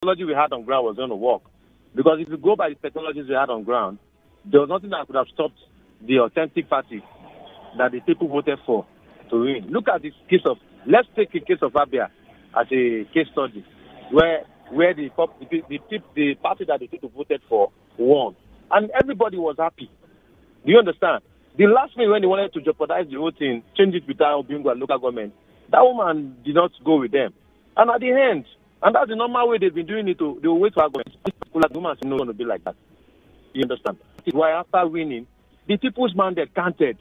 technology we had on ground was going to work. Because if you go by the technologies we had on ground, there was nothing that could have stopped the authentic party that the people voted for to win. Look at this case of, let's take the case of Abia as a case study, where the party that the people voted for won. And everybody was happy. Do you understand? The last minute when they wanted to jeopardize the whole thing, change it without Bingo and local government, that woman did not go with them. And at the end, and that's the normal way they've been doing it, they will wait for arguments. The woman is not going to be like that. You understand? That's why after winning, the people's mandate counted.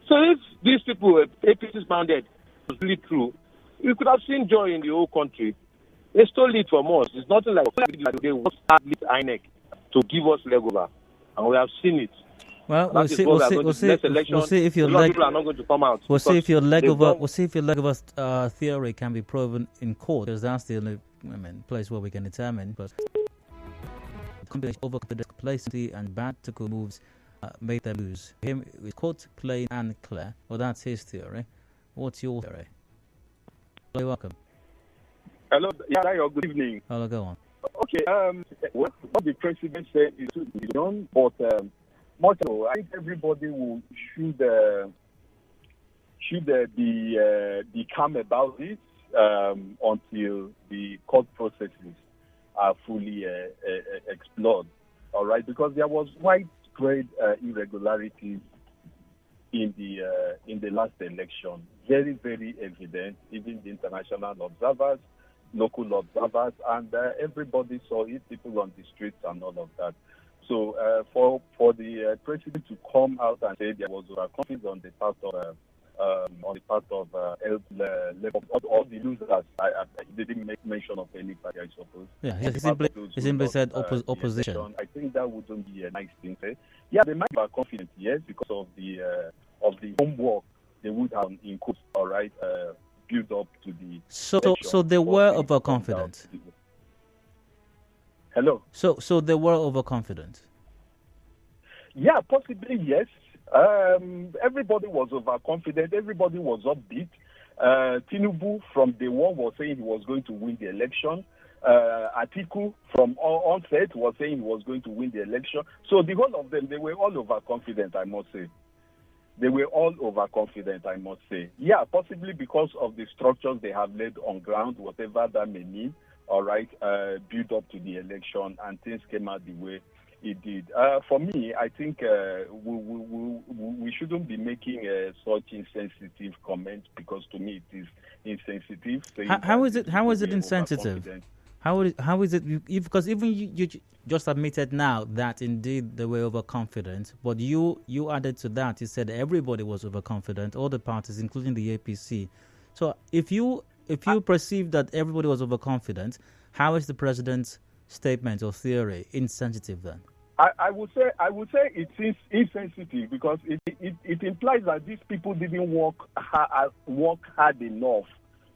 So if these people, APC's mandate, was really true, we could have seen joy in the whole country. They stole it from us. It's nothing like they want INEC to give us leg over. And we have seen it. Well, we'll see if your leg are not going to come out. We'll see if your leg over theory can be proven in court, because that's the only place where we can determine. But overconfidence, complacency, and bad tactical moves made them lose. Him with quote plain and clear. Well, that's his theory. What's your theory? You're welcome. Hello, good evening. Hello, go on. Okay, what the president said is done, but I think everybody should be calm about it until the court processes are fully explored. All right, because there was widespread irregularities in the last election, very, very evident. Even the international observers, local observers, and everybody saw it. People on the streets and all of that. So for the president to come out and say there was overconfidence on the part of all the losers, they didn't make mention of anybody, I suppose. Yeah, he simply said opposition. I think that wouldn't be a nice thing to say. Yeah, they might be confident, yes, because of the homework they would have in course, all right, build up to the So they were overconfident. Hello. So they were overconfident. Yeah, possibly yes. Everybody was overconfident. Everybody was upbeat. Tinubu from day one was saying he was going to win the election. Atiku from onset was saying he was going to win the election. So the whole of them, they were all overconfident, I must say. They were all overconfident, I must say. Yeah, possibly because of the structures they have laid on ground, whatever that may mean. All right, build up to the election, and things came out the way it did. For me, I think we shouldn't be making such insensitive comments, because to me it is insensitive. How is it insensitive? How is it? Because even you just admitted now that indeed they were overconfident, but you added to that. You said everybody was overconfident, all the parties, including the APC. So if you perceive that everybody was overconfident, how is the president's statement or theory insensitive then? I would say it is insensitive, because it implies that these people didn't work hard enough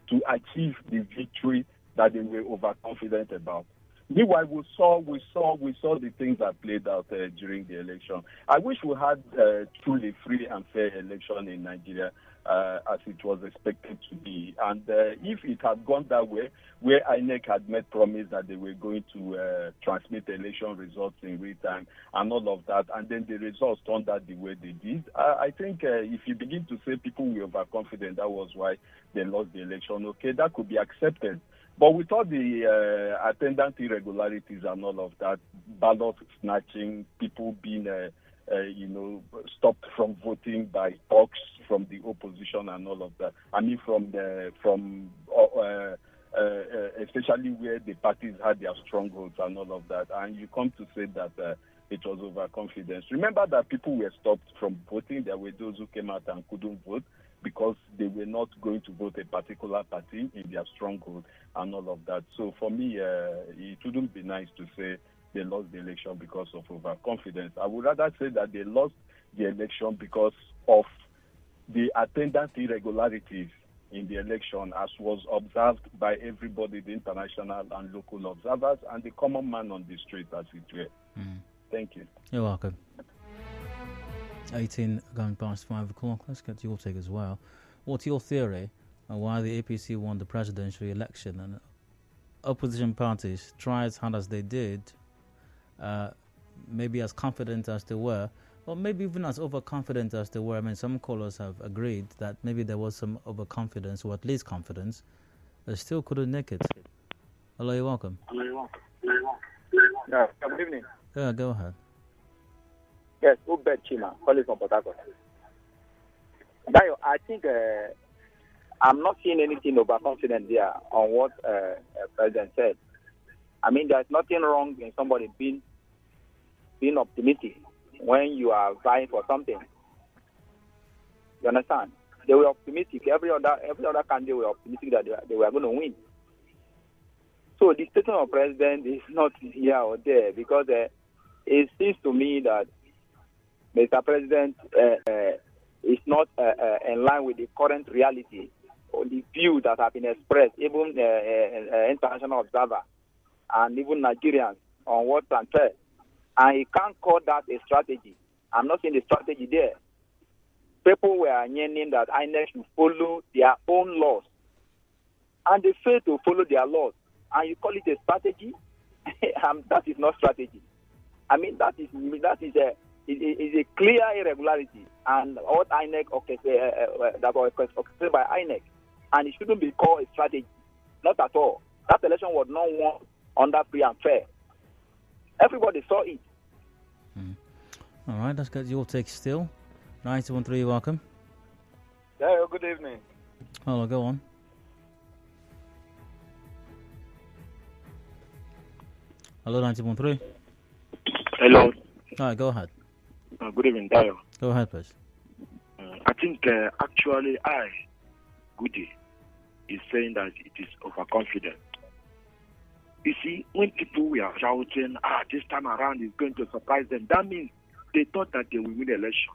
to achieve the victory that they were overconfident about. Meanwhile, we saw the things that played out during the election. I wish we had truly free and fair election in Nigeria, as it was expected to be. And if it had gone that way, where INEC had made promise that they were going to transmit election results in real time and all of that, and then the results turned out the way they did, I think if you begin to say people were overconfident, that was why they lost the election, okay, that could be accepted. But with all the attendant irregularities and all of that, ballot snatching, people being stopped from voting by talks from the opposition and all of that. I mean, especially where the parties had their strongholds and all of that. And you come to say that it was overconfidence. Remember that people were stopped from voting. There were those who came out and couldn't vote because they were not going to vote a particular party in their stronghold and all of that. So for me, it wouldn't be nice to say they lost the election because of overconfidence. I would rather say that they lost the election because of the attendant irregularities in the election, as was observed by everybody, the international and local observers, and the common man on the street, as it were. Thank you. You're welcome. 18 going past 5 o'clock. Let's get your take as well. What's your theory on why the APC won the presidential election? And opposition parties try as hard as they did, maybe as confident as they were, or maybe even as overconfident as they were. I mean, some callers have agreed that maybe there was some overconfidence, or at least confidence. They still couldn't make it. Hello, you're welcome. Yeah, good evening. Yeah, go ahead. Yes, Ubed Chima, calling from Port Harcourt. Dayo, I think I'm not seeing anything overconfident there on what President said. I mean, there's nothing wrong in somebody being optimistic when you are vying for something. You understand? They were optimistic. Every other candidate were optimistic that they were going to win. So the statement of President is not here or there because it seems to me that Mr. President is not in line with the current reality or the view that have been expressed, even international observers and even Nigerians on what's unfair. And he can't call that a strategy. I'm not seeing the strategy there. People were yearning that INEC should follow their own laws. And they fail to follow their laws. And you call it a strategy? That is not strategy. I mean, that is a clear irregularity. And what INEC that was orchestrated by INEC. And it shouldn't be called a strategy. Not at all. That election was not won under free and fair. Everybody saw it. All right, let's get your take still. 913, welcome. Yeah, good evening. Hello, go on. Hello, 913. Hello. All right, go ahead. Good evening, Dayo. Go ahead, please. I think actually Goody, is saying that it is overconfident. You see, when people were shouting, this time around is going to surprise them, that means they thought that they will win the election.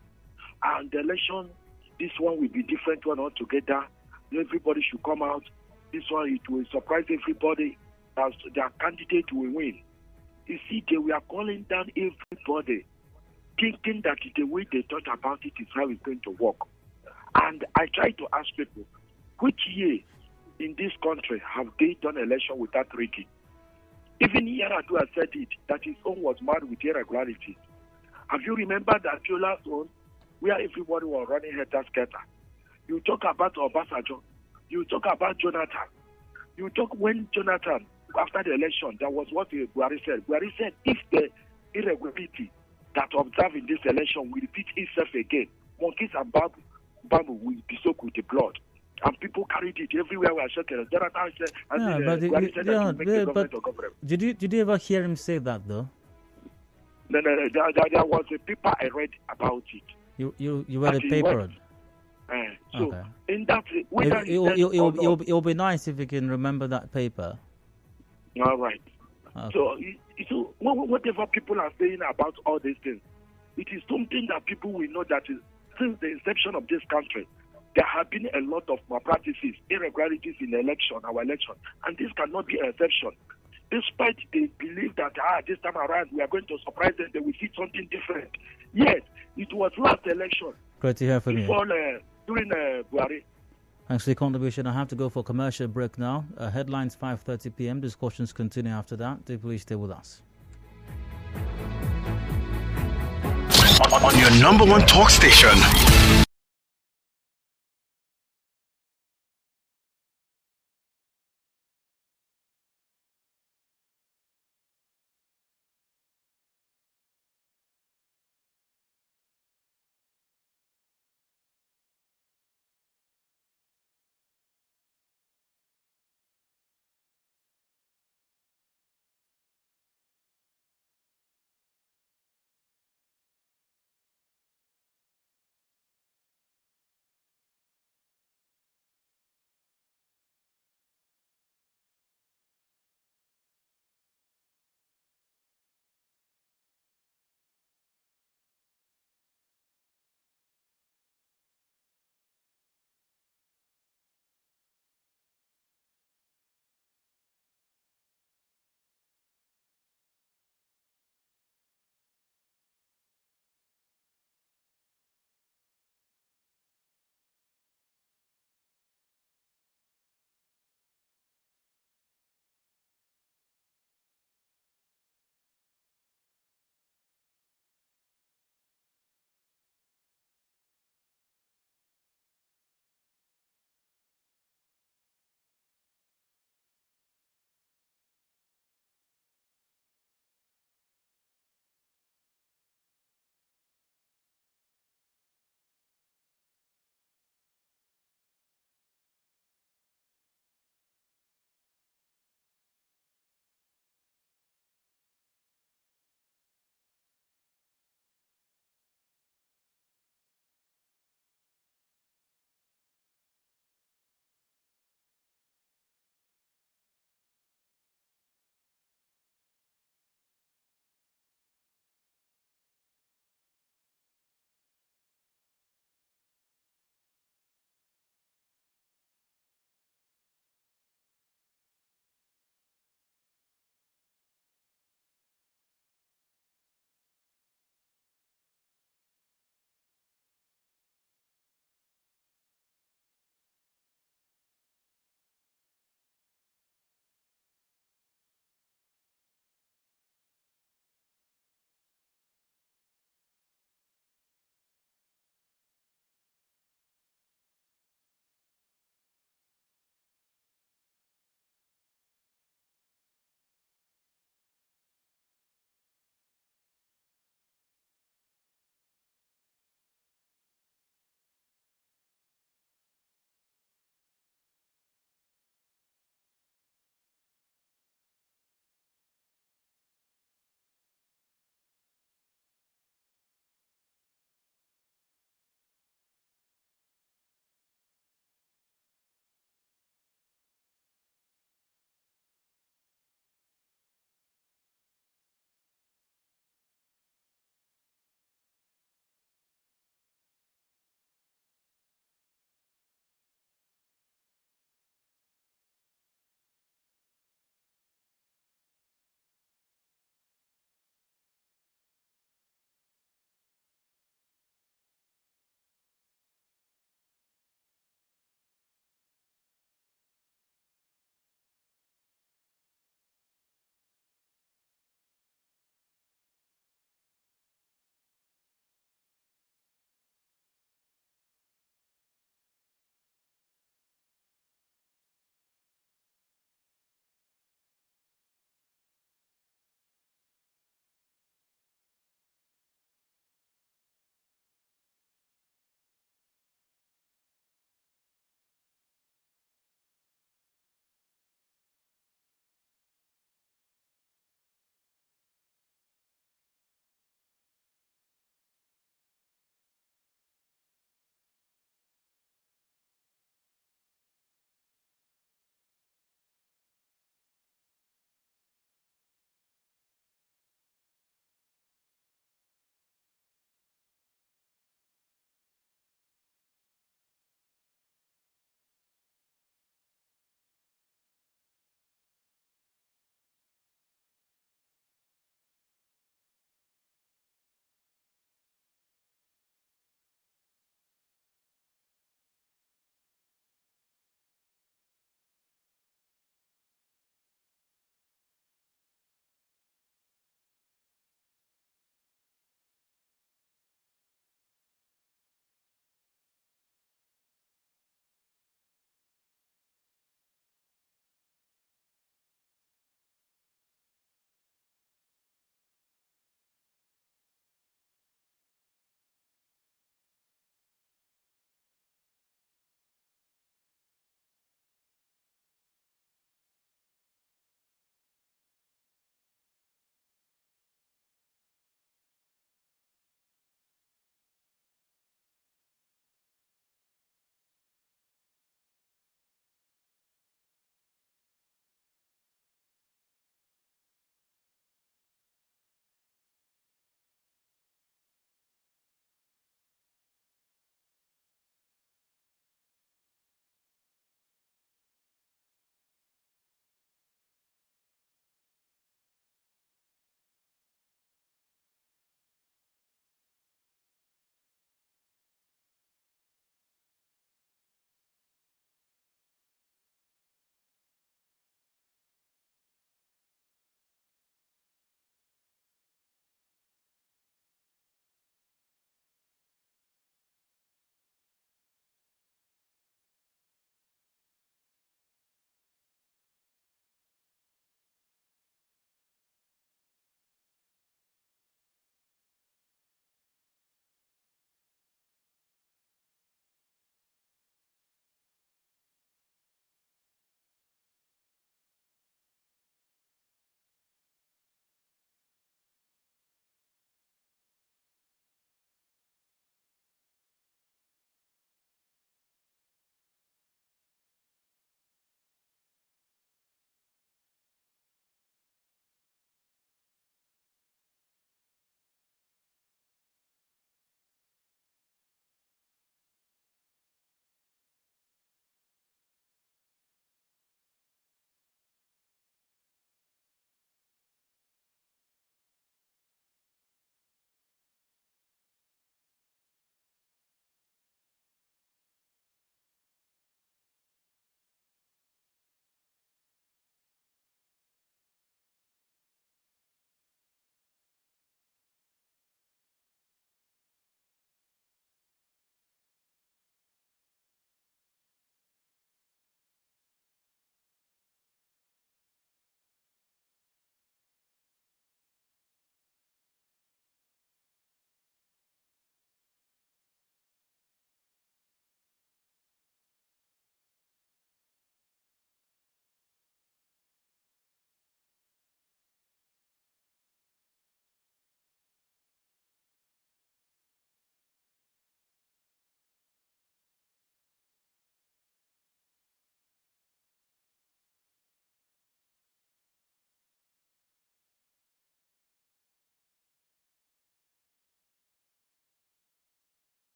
And the election, this one will be different one altogether. Everybody should come out. This one, it will surprise everybody. As their candidate will win. You see, they were calling down everybody, thinking that the way they thought about it is how it's going to work. And I try to ask people, which year in this country have they done election without rigging? Even Yar'Adua has said it, that his own was marred with irregularities. Have you remembered that Jola's own, where everybody was running helter-skelter? You talk about Obasanjo. You talk about Jonathan. You talk when Jonathan, after the election, that was what Buhari said. Buhari said, if the irregularity that observed in this election will repeat itself again, monkeys and bamboo will be soaked with the blood. And people carried it everywhere. We are shaking. Jonathan said, Buhari said that make the government or government. Did you ever hear him say that though? No. There was a paper I read about it. You read a paper? So okay. In that, it'll be nice if you can remember that paper. All right. Okay. So whatever people are saying about all these things, it is something that people will know that since the inception of this country, there have been a lot of malpractices, irregularities in our election, and this cannot be an exception. Despite they believe that this time around we are going to surprise them, they will see something different. Yes, it was last election. Great to hear from you. During Buhari. Thanks for your contribution. I have to go for a commercial break now. Headlines 5:30 p.m. Discussions continue after that. Do please stay with us. On your number one talk station.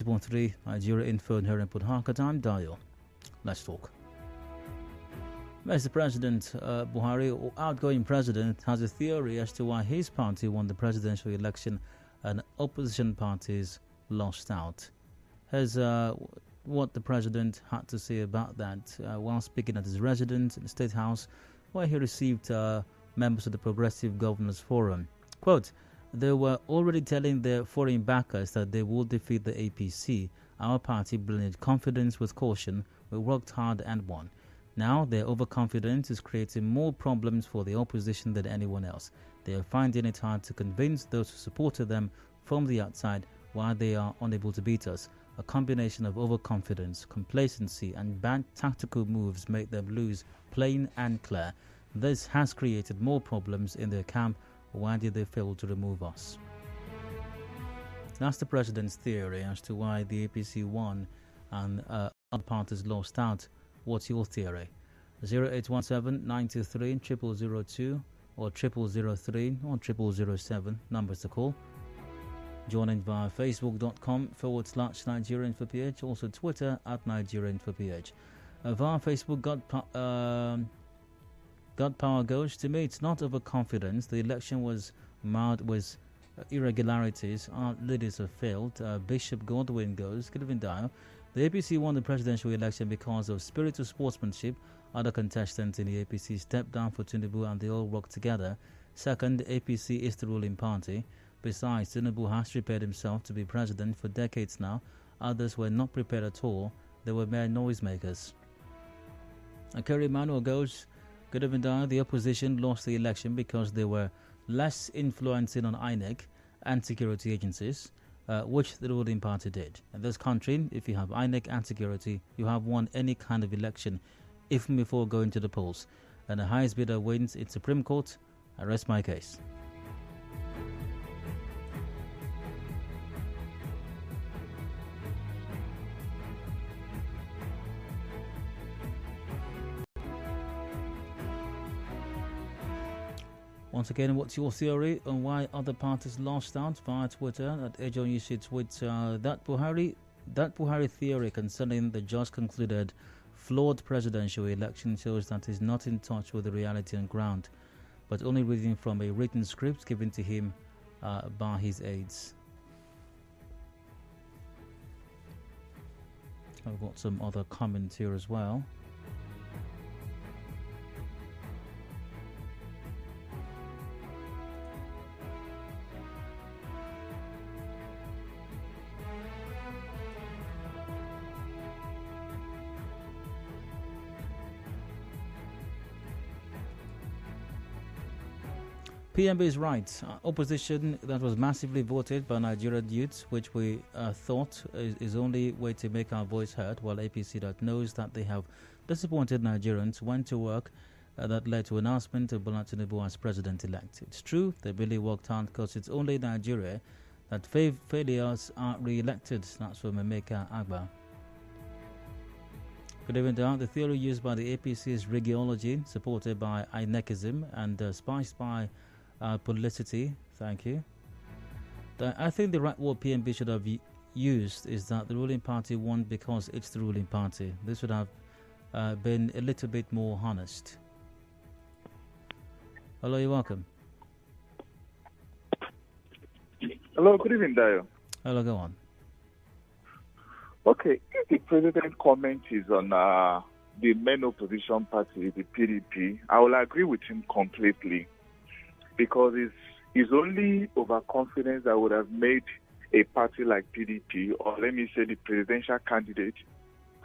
6.3 Nigeria Info and here in Port Harcourt. I'm Dio. Let's talk. Mr. President Buhari, outgoing president, has a theory as to why his party won the presidential election and opposition parties lost out. Here's what the president had to say about that while speaking at his residence in the State House, where he received members of the Progressive Governors Forum. Quote, they were already telling their foreign backers that they would defeat the APC. Our party blended confidence with caution. We worked hard and won. Now their overconfidence is creating more problems for the opposition than anyone else. They are finding it hard to convince those who supported them from the outside why they are unable to beat us. A combination of overconfidence, complacency and bad tactical moves make them lose plain and clear. This has created more problems in their camp. Why did they fail to remove us? That's the president's theory as to why the APC won and other parties lost out. What's your theory? 0817 923 0002 or 0003 or 0007 numbers to call. Joining via facebook.com/NigerianForPH, also Twitter @NigerianForPH. Via Facebook, God power goes. To me, it's not overconfidence. The election was marred with irregularities. Our leaders have failed. Bishop Godwin goes. Good evening, Dial. The APC won the presidential election because of spirit of sportsmanship. Other contestants in the APC stepped down for Tinubu and they all worked together. Second, APC is the ruling party. Besides, Tinubu has prepared himself to be president for decades now. Others were not prepared at all. They were mere noisemakers. Kerry Manuel goes, good evening, Dial. The opposition lost the election because they were less influencing on INEC and security agencies. Which the ruling party did. In this country, if you have INEC and security, you have won any kind of election, even before going to the polls. And the highest bidder wins in Supreme Court. I rest my case. Once again, what's your theory on why other parties lost out? Via Twitter at Ejon, you should tweet that Buhari theory concerning the just concluded flawed presidential election shows that he's not in touch with the reality on ground, but only reading from a written script given to him by his aides. I've got some other comments here as well. PMB is right. Opposition that was massively voted by Nigerian youths, which we thought is only way to make our voice heard, while APC that knows that they have disappointed Nigerians went to work. That led to announcement of Bola Tinubu as president-elect. It's true, they really worked hard because it's only Nigeria that failures are re-elected. That's from Emeka Agba. Good evening, Dan. The theory used by the APC is riggology, supported by INECism and spiced by publicity. Thank you. I think the right word PMB should have used is that the ruling party won because it's the ruling party. This would have been a little bit more honest. Hello, you're welcome. Hello, good evening, Dio. Hello, go on. Okay, if the president's comment is on the main opposition party, the PDP, I will agree with him completely, because it's only overconfidence that would have made a party like PDP, or let me say the presidential candidate,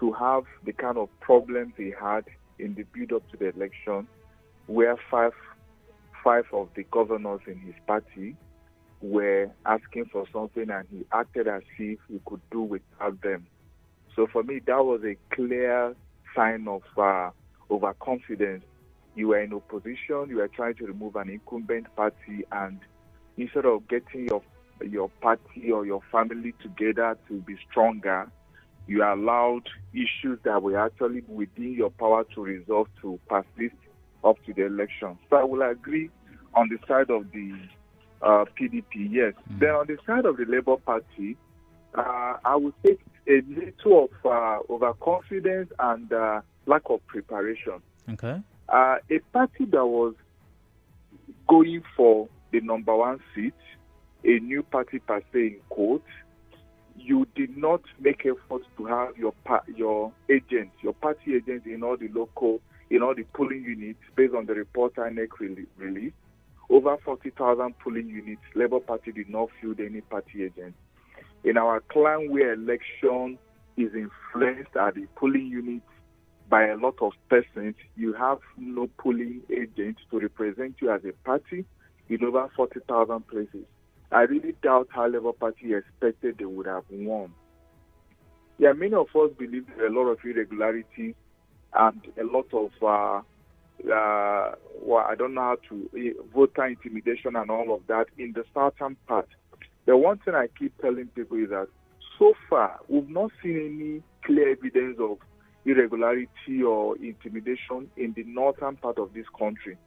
to have the kind of problems he had in the build-up to the election, where five of the governors in his party were asking for something and he acted as if he could do without them. So for me, that was a clear sign of overconfidence. You were in opposition, you were trying to remove an incumbent party, and instead of getting your party or your family together to be stronger, you allowed issues that were actually within your power to resolve to persist up to the election. So I will agree on the side of the PDP, yes. Then on the side of the Labour Party, I would say a little of overconfidence and lack of preparation. Okay. A party that was going for the number one seat, a new party per se in quote, you did not make efforts to have your agents, your party agents in all the polling units based on the report INEC released. Over 40,000 polling units, Labour Party did not field any party agents. In our clan where election is influenced at the polling units by a lot of persons, you have no polling agents to represent you as a party in over 40,000 places. I really doubt how Labour Party expected they would have won. Yeah, many of us believe there are a lot of irregularities and a lot of, I don't know how to, voter intimidation and all of that in the southern part. The one thing I keep telling people is that so far, we've not seen any clear evidence of irregularity or intimidation in the northern part of this country.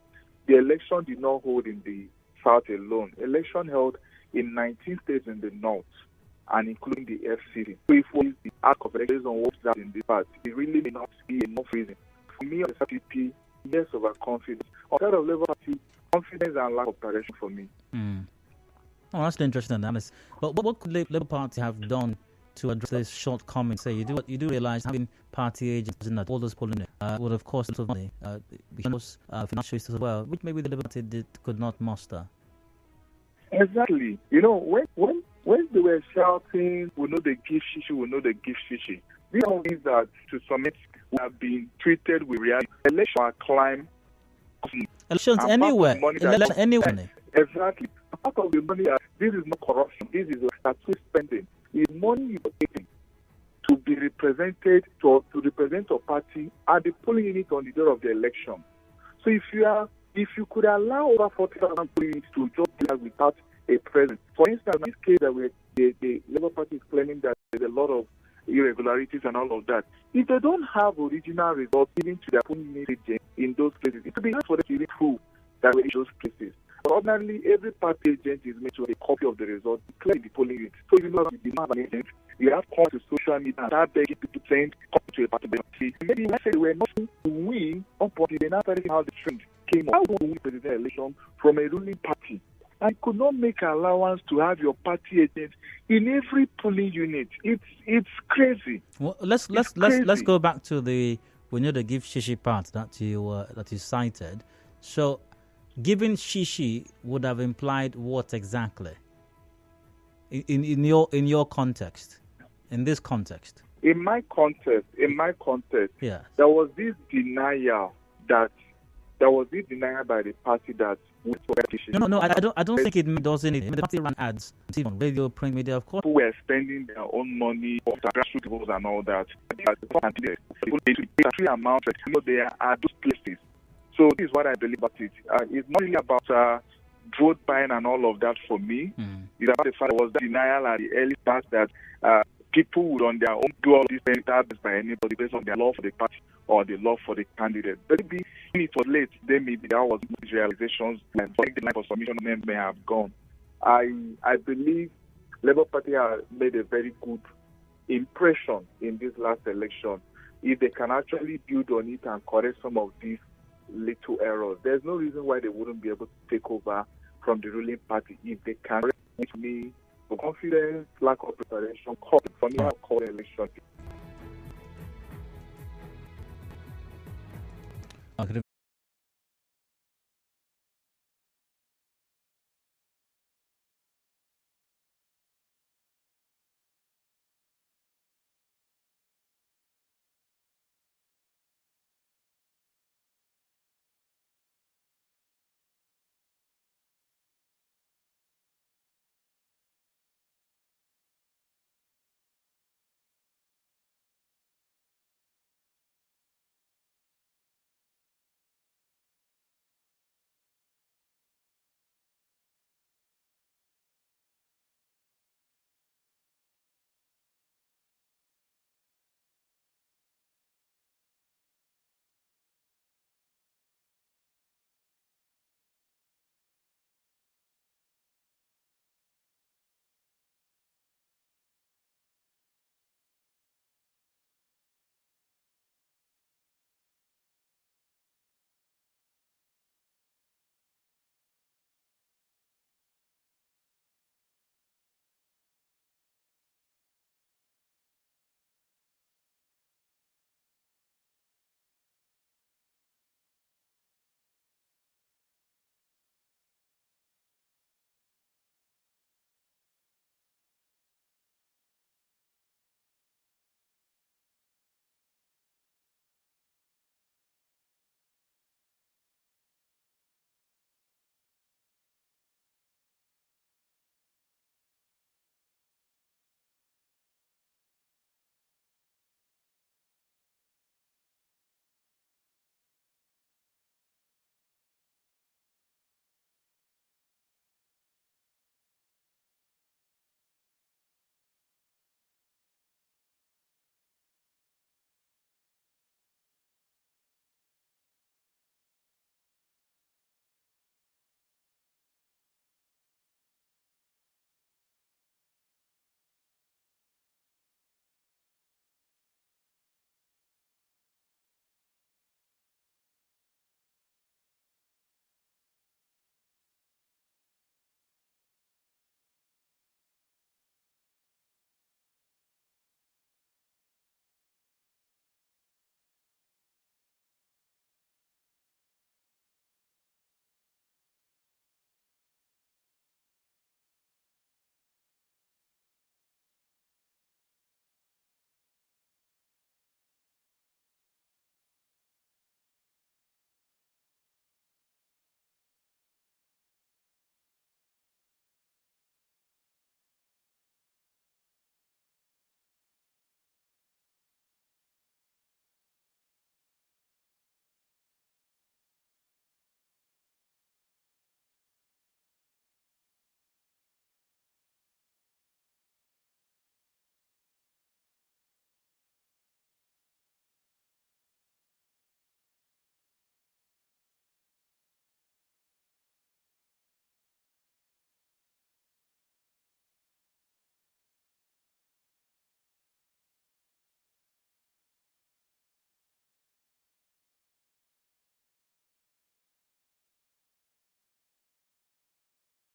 The election did not hold in the south alone. Election held in 19 states in the north, and including the FCT. So if we the act of elections on what's that in the past, it really may not be enough reason. For me, as a CPP, yes, overconfidence. On the side of Labour Party, confidence and lack of direction for me. Oh, that's an interesting analysis. But what could Labour Party have done to address this shortcoming? Say you do realize having party agents in that all those polling would have cost a lot of money, because financial issues as well, which maybe the Labour Party could not muster. Exactly. You know, when they were shouting, "We know they give shishi, we know they give shishi," these are things that to some extent have been treated with reality. Election are climb. Elections anywhere. Exactly. Part of the money, this is not corruption. This is statutory spending. It's money you are taking to be represented, to represent your party at the polling unit on the day of the election. So if you could allow over 40,000 polling units to just be without a president, for instance, in this case that the Labour Party is claiming that there's a lot of irregularities and all of that. If they don't have original results given to their polling unit agent in those places, it will be hard for them to prove that were in those places. But ordinarily, every party agent is made to have a copy of the results declared in the polling unit. So if you know you have an agent, you have come to social media and start begging people saying, come to a party. Maybe when I say they were not to win, up until they now started how the trend came up. How do we win presidential election from a ruling party? I could not make allowance to have your party agent in every polling unit. It's crazy. Well, let's go back to the give shishi part that you cited. So, giving shishi would have implied what exactly? In your context, in this context. In my context, yeah, there was this denial by the party that no, I don't think it does anything. The party ran ads, on radio, print media, of course. People were spending their own money on grassroots levels and all that. The amount that there are those places. So this is what I believe about it. It's not really about vote buying and all of that for me. It's about the fact there was denial at the early start that people would on their own do all these things by anybody based on their love for the party or the love for the candidate. But maybe when it was late, then maybe there was realizations and the line for submission may have gone. I believe Labour Party has made a very good impression in this last election. If they can actually build on it and correct some of these little errors, there's no reason why they wouldn't be able to take over from the ruling party if they can. With me, confidence, lack of preparation, for me, I call election.